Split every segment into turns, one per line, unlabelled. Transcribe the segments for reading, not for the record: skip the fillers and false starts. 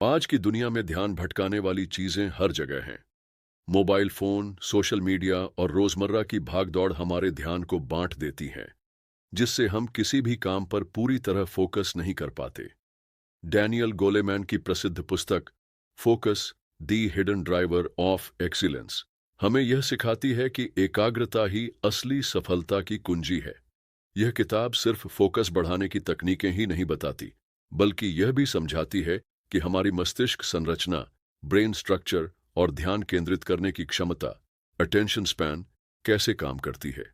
आज की दुनिया में ध्यान भटकाने वाली चीजें हर जगह हैं। मोबाइल फोन, सोशल मीडिया और रोजमर्रा की भागदौड़ हमारे ध्यान को बांट देती हैं, जिससे हम किसी भी काम पर पूरी तरह फोकस नहीं कर पाते। डैनियल गोलेमैन की प्रसिद्ध पुस्तक focus, the hidden driver of excellence हमें यह सिखाती है कि एकाग्रता ही असली सफलता की कुंजी है। यह किताब सिर्फ फोकस बढ़ाने की तकनीकें ही नहीं बताती, बल्कि यह भी समझाती है कि हमारी मस्तिष्क संरचना, ब्रेन स्ट्रक्चर और ध्यान केंद्रित करने की क्षमता, अटेंशन स्पैन, कैसे काम करती है।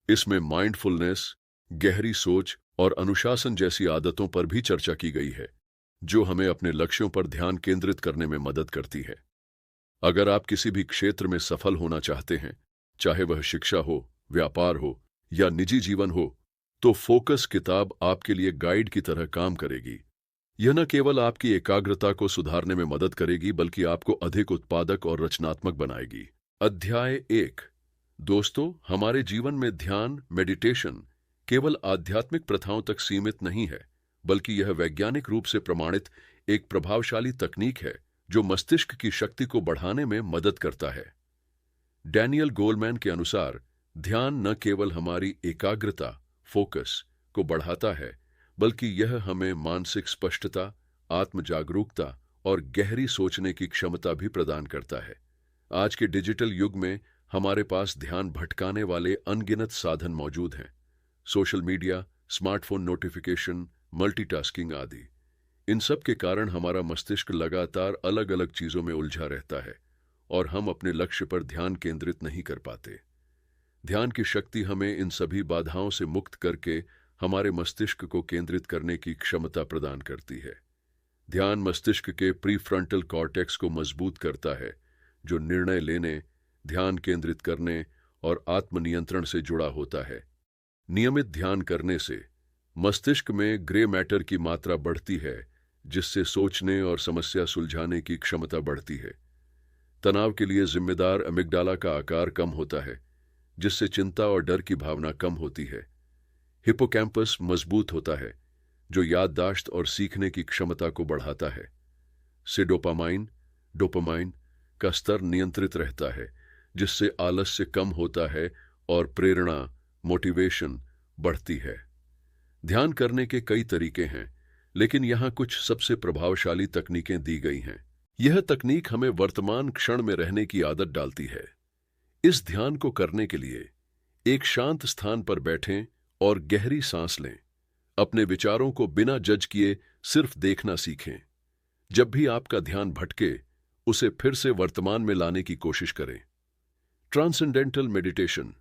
इसमें माइंडफुलनेस, गहरी सोच और अनुशासन जैसी आदतों पर भी चर्चा की गई है, जो हमें अपने लक्ष्यों पर ध्यान केंद्रित करने में मदद करती है। अगर आप किसी भी क्षेत्र में सफल होना चाहते हैं, चाहे वह शिक्षा हो, व्यापार हो या निजी जीवन हो, तो फोकस किताब आपके लिए गाइड की तरह काम करेगी। यह न केवल आपकी एकाग्रता को सुधारने में मदद करेगी, बल्कि आपको अधिक उत्पादक और रचनात्मक बनाएगी। अध्याय 1। दोस्तों, हमारे जीवन में ध्यान, मेडिटेशन केवल आध्यात्मिक प्रथाओं तक सीमित नहीं है, बल्कि यह वैज्ञानिक रूप से प्रमाणित एक प्रभावशाली तकनीक है जो मस्तिष्क की शक्ति को बढ़ाने में मदद करता है। डैनियल गोलमैन के अनुसार ध्यान न केवल हमारी एकाग्रता, फोकस को बढ़ाता है, बल्कि यह हमें मानसिक स्पष्टता, आत्म जागरूकता और गहरी सोचने की क्षमता भी प्रदान करता है। आज के डिजिटल युग में हमारे पास ध्यान भटकाने वाले अनगिनत साधन मौजूद हैं। Social media, smartphone notification, multitasking आदि। इन सब के कारण हमारा मस्तिष्क लगातार अलग अलग चीजों में उलझा रहता है और हम अपने लक्ष्य पर ध्यान केंद्रित नहीं कर पाते। ध्यान की शक्ति हमें इन सभी बाधाओं से मुक्त करके हमारे मस्तिष्क को केंद्रित करने की क्षमता प्रदान करती है। ध्यान मस्तिष्क के प्रीफ्रंटल कॉर्टेक्स को मजबूत करता है, जो निर्णय लेने, ध्यान केंद्रित करने और आत्मनियंत्रण से जुड़ा होता है। नियमित ध्यान करने से मस्तिष्क में ग्रे मैटर की मात्रा बढ़ती है, जिससे सोचने और समस्या सुलझाने की क्षमता बढ़ती है। तनाव के लिए जिम्मेदार अमिग्डाला का आकार कम होता है, जिससे चिंता और डर की भावना कम होती है। हिप्पोकैम्पस मजबूत होता है, जो याददाश्त और सीखने की क्षमता को बढ़ाता है। से डोपामाइन का स्तर नियंत्रित रहता है, जिससे आलस्य कम होता है और प्रेरणा, मोटिवेशन बढ़ती है। ध्यान करने के कई तरीके हैं, लेकिन यहाँ कुछ सबसे प्रभावशाली तकनीकें दी गई हैं। यह तकनीक हमें वर्तमान क्षण में रहने की आदत डालती है। इस ध्यान को करने के लिए एक शांत स्थान पर बैठें और गहरी सांस लें। अपने विचारों को बिना जज किए सिर्फ देखना सीखें। जब भी आपका ध्यान भटके, उसे फिर से वर्तमान में लाने की कोशिश करें। Transcendental meditation.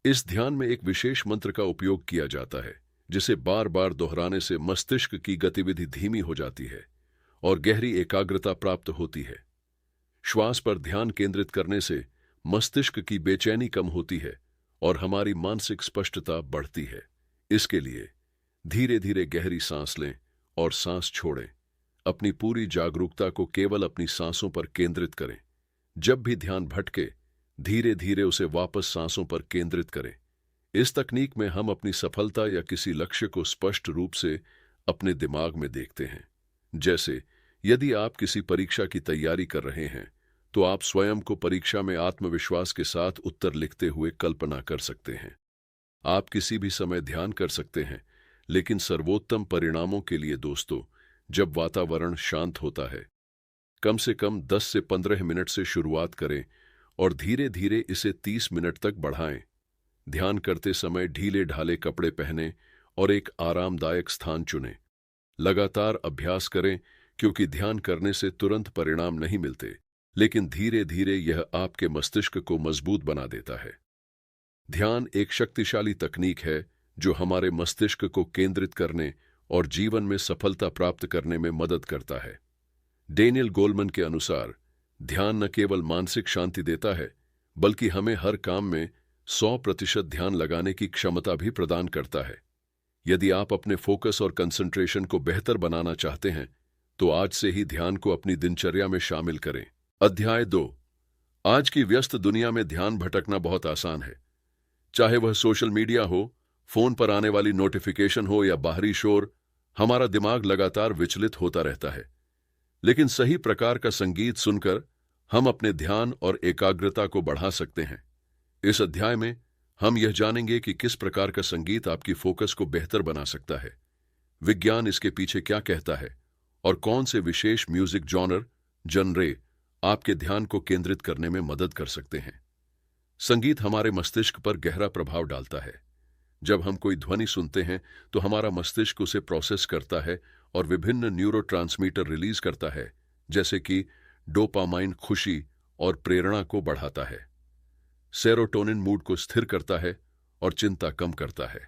इस ध्यान में एक विशेष मंत्र का उपयोग किया जाता है, जिसे बार बार दोहराने से मस्तिष्क की गतिविधि धीमी हो जाती है और गहरी एकाग्रता प्राप्त होती है। श्वास पर ध्यान केंद्रित करने से मस्तिष्क की बेचैनी कम होती है और हमारी मानसिक स्पष्टता बढ़ती है। इसके लिए धीरे धीरे गहरी सांस लें और सांस छोड़ें। अपनी पूरी जागरूकता को केवल अपनी सांसों पर केंद्रित करें। जब भी ध्यान भटके, धीरे धीरे उसे वापस सांसों पर केंद्रित करें। इस तकनीक में हम अपनी सफलता या किसी लक्ष्य को स्पष्ट रूप से अपने दिमाग में देखते हैं। जैसे यदि आप किसी परीक्षा की तैयारी कर रहे हैं, तो आप स्वयं को परीक्षा में आत्मविश्वास के साथ उत्तर लिखते हुए कल्पना कर सकते हैं। आप किसी भी समय ध्यान कर सकते हैं, लेकिन सर्वोत्तम परिणामों के लिए दोस्तों, जब वातावरण शांत होता है। कम से कम 10 से 15 मिनट से शुरुआत करें और धीरे धीरे इसे 30 मिनट तक बढ़ाएं। ध्यान करते समय ढीले ढाले कपड़े पहनें और एक आरामदायक स्थान चुनें। लगातार अभ्यास करें, क्योंकि ध्यान करने से तुरंत परिणाम नहीं मिलते, लेकिन धीरे धीरे यह आपके मस्तिष्क को मजबूत बना देता है। ध्यान एक शक्तिशाली तकनीक है जो हमारे मस्तिष्क को केंद्रित करने और जीवन में सफलता प्राप्त करने में मदद करता है। डैनियल गोलमैन के अनुसार ध्यान न केवल मानसिक शांति देता है, बल्कि हमें हर काम में 100% ध्यान लगाने की क्षमता भी प्रदान करता है। यदि आप अपने फोकस और कंसंट्रेशन को बेहतर बनाना चाहते हैं, तो आज से ही ध्यान को अपनी दिनचर्या में शामिल करें। अध्याय 2। आज की व्यस्त दुनिया में ध्यान भटकना बहुत आसान है। चाहे वह सोशल मीडिया हो, फोन पर आने वाली नोटिफिकेशन हो या बाहरी शोर, हमारा दिमाग लगातार विचलित होता रहता है। लेकिन सही प्रकार का संगीत सुनकर हम अपने ध्यान और एकाग्रता को बढ़ा सकते हैं। इस अध्याय में हम यह जानेंगे कि किस प्रकार का संगीत आपकी फोकस को बेहतर बना सकता है, विज्ञान इसके पीछे क्या कहता है और कौन से विशेष म्यूजिक जनरे आपके ध्यान को केंद्रित करने में मदद कर सकते हैं। संगीत हमारे मस्तिष्क पर गहरा प्रभाव डालता है। जब हम कोई ध्वनि सुनते हैं तो हमारा मस्तिष्क उसे प्रोसेस करता है और विभिन्न न्यूरोट्रांसमीटर रिलीज करता है, जैसे कि डोपामाइन खुशी और प्रेरणा को बढ़ाता है, सेरोटोनिन मूड को स्थिर करता है और चिंता कम करता है।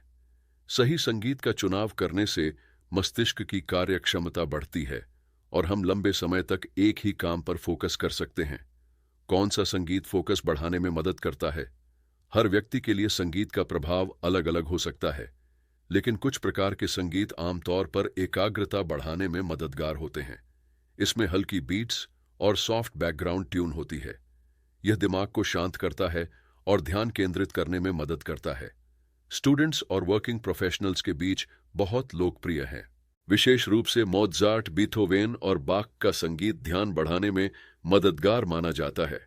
सही संगीत का चुनाव करने से मस्तिष्क की कार्यक्षमता बढ़ती है और हम लंबे समय तक एक ही काम पर फोकस कर सकते हैं। कौन सा संगीत फोकस बढ़ाने में मदद करता है? हर व्यक्ति के लिए संगीत का प्रभाव अलग अलग हो सकता है, लेकिन कुछ प्रकार के संगीत आमतौर पर एकाग्रता बढ़ाने में मददगार होते हैं। इसमें हल्की बीट्स और सॉफ्ट बैकग्राउंड ट्यून होती है। यह दिमाग को शांत करता है और ध्यान केंद्रित करने में मदद करता है। स्टूडेंट्स और वर्किंग प्रोफेशनल्स के बीच बहुत लोकप्रिय है। विशेष रूप से मोत्ज़ार्ट, बीथोवेन और बाक का संगीत ध्यान बढ़ाने में मददगार माना जाता है।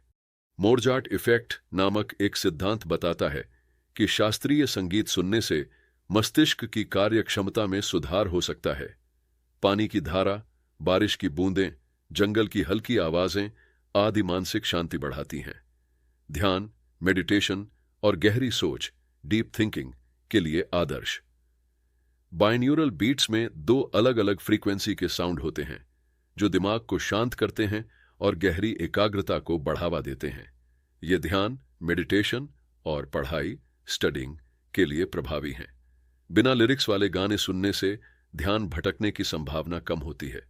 मोत्ज़ार्ट इफेक्ट नामक एक सिद्धांत बताता है कि शास्त्रीय संगीत सुनने से मस्तिष्क की कार्यक्षमता में सुधार हो सकता है। पानी की धारा, बारिश की बूंदें, जंगल की हल्की आवाजें आदि मानसिक शांति बढ़ाती हैं। ध्यान, मेडिटेशन और गहरी सोच, डीप थिंकिंग के लिए आदर्श। बाइन्यूरल बीट्स में दो अलग अलग फ्रीक्वेंसी के साउंड होते हैं जो दिमाग को शांत करते हैं और गहरी एकाग्रता को बढ़ावा देते हैं। ये ध्यान, मेडिटेशन और पढ़ाई, स्टडिंग के लिए प्रभावी हैं। बिना लिरिक्स वाले गाने सुनने से ध्यान भटकने की संभावना कम होती है।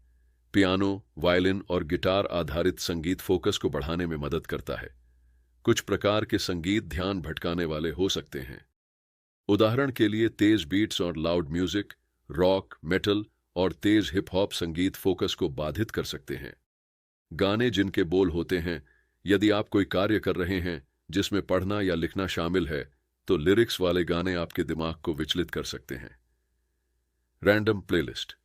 पियानो, वायलिन और गिटार आधारित संगीत फोकस को बढ़ाने में मदद करता है। कुछ प्रकार के संगीत ध्यान भटकाने वाले हो सकते हैं। उदाहरण के लिए तेज बीट्स और लाउड म्यूजिक, रॉक, मेटल और तेज हिप हॉप संगीत फोकस को बाधित कर सकते हैं। गाने जिनके बोल होते हैं, यदि आप कोई कार्य कर रहे हैं जिसमें पढ़ना या लिखना शामिल है, तो लिरिक्स वाले गाने आपके दिमाग को विचलित कर सकते हैं। Random playlist.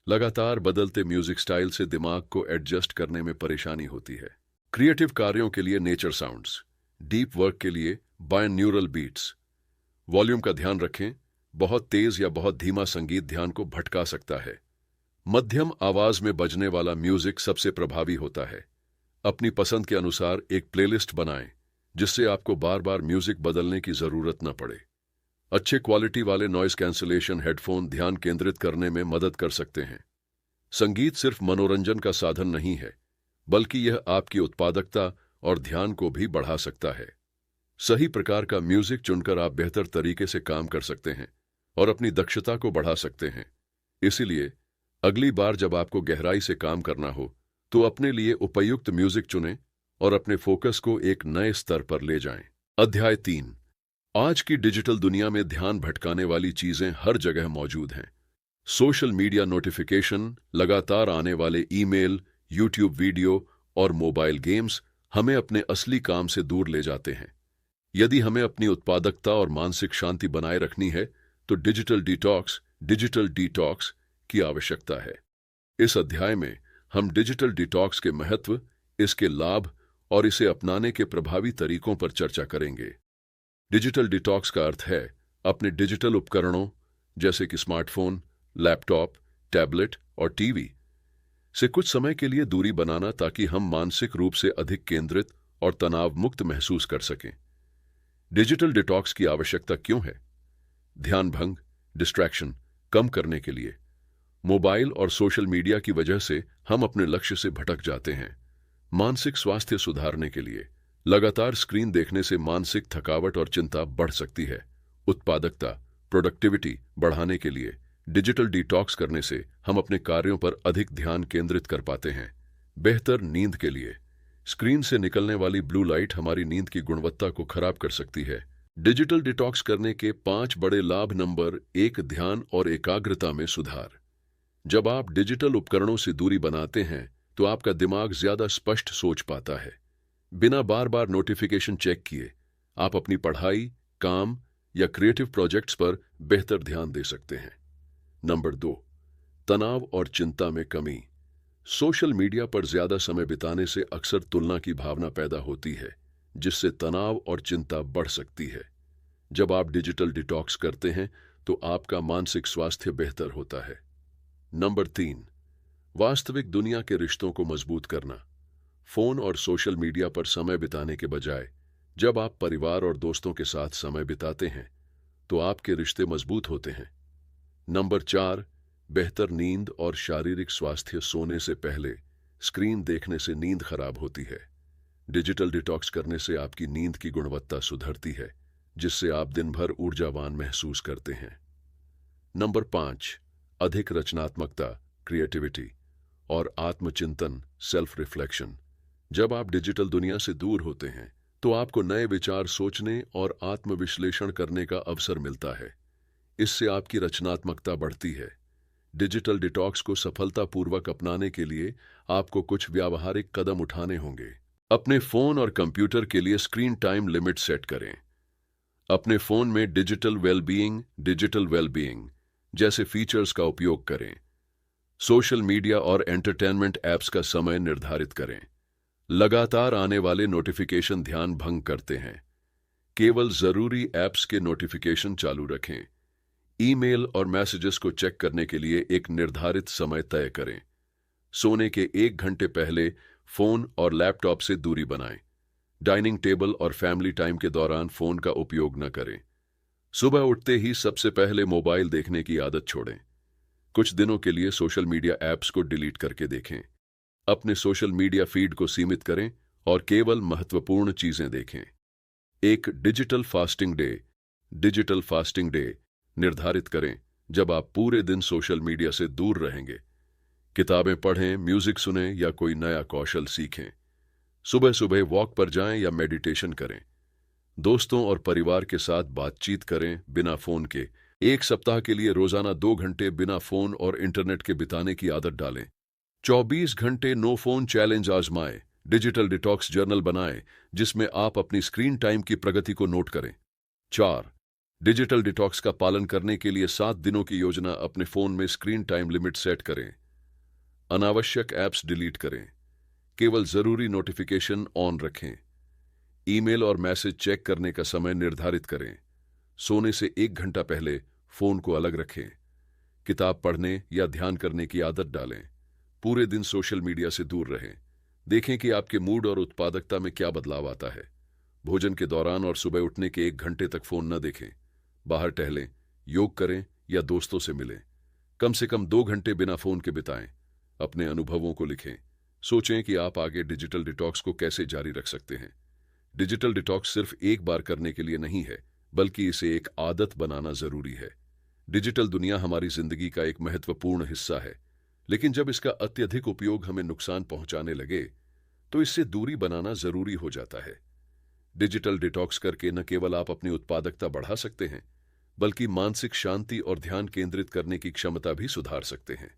लगातार बदलते म्यूजिक स्टाइल से दिमाग को एडजस्ट करने में परेशानी होती है। क्रिएटिव कार्यों के लिए नेचर साउंड्स, डीप वर्क के लिए बाइन्यूरल बीट्स। वॉल्यूम का ध्यान रखें, बहुत तेज या बहुत धीमा संगीत ध्यान को भटका सकता है। मध्यम आवाज में बजने वाला म्यूजिक सबसे प्रभावी होता है। अपनी पसंद के अनुसार एक प्लेलिस्ट बनाएं जिससे आपको बार बार म्यूजिक बदलने की जरूरत न पड़े। अच्छे क्वालिटी वाले नॉइज कैंसलेशन हेडफोन ध्यान केंद्रित करने में मदद कर सकते हैं। संगीत सिर्फ मनोरंजन का साधन नहीं है, बल्कि यह आपकी उत्पादकता और ध्यान को भी बढ़ा सकता है। सही प्रकार का म्यूजिक चुनकर आप बेहतर तरीके से काम कर सकते हैं और अपनी दक्षता को बढ़ा सकते हैं। इसीलिए अगली बार जब आपको गहराई से काम करना हो तो अपने लिए उपयुक्त म्यूजिक चुनें और अपने फोकस को एक नए स्तर पर ले जाएं। अध्याय 3। आज की डिजिटल दुनिया में ध्यान भटकाने वाली चीजें हर जगह मौजूद हैं। सोशल मीडिया नोटिफिकेशन, लगातार आने वाले ईमेल, यूट्यूब वीडियो और मोबाइल गेम्स हमें अपने असली काम से दूर ले जाते हैं। यदि हमें अपनी उत्पादकता और मानसिक शांति बनाए रखनी है तो डिजिटल डिटॉक्स की आवश्यकता है। इस अध्याय में हम डिजिटल डिटॉक्स के महत्व, इसके लाभ और इसे अपनाने के प्रभावी तरीकों पर चर्चा करेंगे। डिजिटल डिटॉक्स का अर्थ है अपने डिजिटल उपकरणों जैसे कि स्मार्टफोन, लैपटॉप, टैबलेट और टीवी से कुछ समय के लिए दूरी बनाना ताकि हम मानसिक रूप से अधिक केंद्रित और तनाव मुक्त महसूस कर सकें। डिजिटल डिटॉक्स की आवश्यकता क्यों है? ध्यान भंग, डिस्ट्रैक्शन कम करने के लिए। मोबाइल और सोशल मीडिया की वजह से हम अपने लक्ष्य से भटक जाते हैं। मानसिक स्वास्थ्य सुधारने के लिए। लगातार स्क्रीन देखने से मानसिक थकावट और चिंता बढ़ सकती है। उत्पादकता, प्रोडक्टिविटी बढ़ाने के लिए डिजिटल डिटॉक्स करने से हम अपने कार्यों पर अधिक ध्यान केंद्रित कर पाते हैं। बेहतर नींद के लिए। स्क्रीन से निकलने वाली ब्लू लाइट हमारी नींद की गुणवत्ता को खराब कर सकती है। डिजिटल डिटॉक्स करने के 5 बड़े लाभ। नंबर 1, ध्यान और एकाग्रता में सुधार। जब आप डिजिटल उपकरणों से दूरी बनाते हैं तो आपका दिमाग ज्यादा स्पष्ट सोच पाता है। बिना बार बार नोटिफिकेशन चेक किए आप अपनी पढ़ाई, काम या क्रिएटिव प्रोजेक्ट्स पर बेहतर ध्यान दे सकते हैं। नंबर 2, तनाव और चिंता में कमी। सोशल मीडिया पर ज्यादा समय बिताने से अक्सर तुलना की भावना पैदा होती है, जिससे तनाव और चिंता बढ़ सकती है। जब आप डिजिटल डिटॉक्स करते हैं, तो आपका मानसिक स्वास्थ्य बेहतर होता है। नंबर 3, वास्तविक दुनिया के रिश्तों को मजबूत करना। फोन और सोशल मीडिया पर समय बिताने के बजाय जब आप परिवार और दोस्तों के साथ समय बिताते हैं, तो आपके रिश्ते मजबूत होते हैं। नंबर 4, बेहतर नींद और शारीरिक स्वास्थ्य। सोने से पहले स्क्रीन देखने से नींद खराब होती है। डिजिटल डिटॉक्स करने से आपकी नींद की गुणवत्ता सुधरती है, जिससे आप दिन भर ऊर्जावान महसूस करते हैं। नंबर 5, अधिक रचनात्मकता, क्रिएटिविटी और आत्मचिंतन, सेल्फ रिफ्लेक्शन। जब आप डिजिटल दुनिया से दूर होते हैं, तो आपको नए विचार सोचने और आत्मविश्लेषण करने का अवसर मिलता है। इससे आपकी रचनात्मकता बढ़ती है। डिजिटल डिटॉक्स को सफलतापूर्वक अपनाने के लिए आपको कुछ व्यावहारिक कदम उठाने होंगे। अपने फोन और कंप्यूटर के लिए स्क्रीन टाइम लिमिट सेट करें। अपने फोन में डिजिटल वेलबीइंग जैसे फीचर्स का उपयोग करें। सोशल मीडिया और एंटरटेनमेंट ऐप्स का समय निर्धारित करें। लगातार आने वाले नोटिफिकेशन ध्यान भंग करते हैं। केवल जरूरी ऐप्स के नोटिफिकेशन चालू रखें। ईमेल और मैसेजेस को चेक करने के लिए एक निर्धारित समय तय करें। सोने के 1 घंटे पहले फोन और लैपटॉप से दूरी बनाएं। डाइनिंग टेबल और फैमिली टाइम के दौरान फोन का उपयोग न करें। सुबह उठते ही सबसे पहले मोबाइल देखने की आदत छोड़ें। कुछ दिनों के लिए सोशल मीडिया ऐप्स को डिलीट करके देखें। अपने सोशल मीडिया फीड को सीमित करें और केवल महत्वपूर्ण चीजें देखें। एक डिजिटल फास्टिंग डे निर्धारित करें, जब आप पूरे दिन सोशल मीडिया से दूर रहेंगे। किताबें पढ़ें, म्यूजिक सुनें या कोई नया कौशल सीखें। सुबह सुबह वॉक पर जाएं या मेडिटेशन करें। दोस्तों और परिवार के साथ बातचीत करें बिना फोन के। एक सप्ताह के लिए रोजाना 2 घंटे बिना फोन और इंटरनेट के बिताने की आदत डालें। 24 घंटे नो फोन चैलेंज आजमाएं। डिजिटल डिटॉक्स जर्नल बनाएं, जिसमें आप अपनी स्क्रीन टाइम की प्रगति को नोट करें। 4, डिजिटल डिटॉक्स का पालन करने के लिए 7 दिनों की योजना। अपने फोन में स्क्रीन टाइम लिमिट सेट करें। अनावश्यक ऐप्स डिलीट करें। केवल जरूरी नोटिफिकेशन ऑन रखें। ईमेल और मैसेज चेक करने का समय निर्धारित करें। सोने से 1 घंटा पहले फोन को अलग रखें। किताब पढ़ने या ध्यान करने की आदत डालें। पूरे दिन सोशल मीडिया से दूर रहें। देखें कि आपके मूड और उत्पादकता में क्या बदलाव आता है। भोजन के दौरान और सुबह उठने के 1 घंटे तक फोन न देखें। बाहर टहलें, योग करें या दोस्तों से मिलें। कम से कम 2 घंटे बिना फोन के बिताएं। अपने अनुभवों को लिखें। सोचें कि आप आगे डिजिटल डिटॉक्स को कैसे जारी रख सकते हैं। डिजिटल डिटॉक्स सिर्फ एक बार करने के लिए नहीं है, बल्कि इसे एक आदत बनाना जरूरी है। डिजिटल दुनिया हमारी जिंदगी का एक महत्वपूर्ण हिस्सा है, लेकिन जब इसका अत्यधिक उपयोग हमें नुकसान पहुंचाने लगे, तो इससे दूरी बनाना जरूरी हो जाता है। डिजिटल डिटॉक्स करके न केवल आप अपनी उत्पादकता बढ़ा सकते हैं, बल्कि मानसिक शांति और ध्यान केंद्रित करने की क्षमता भी सुधार सकते हैं।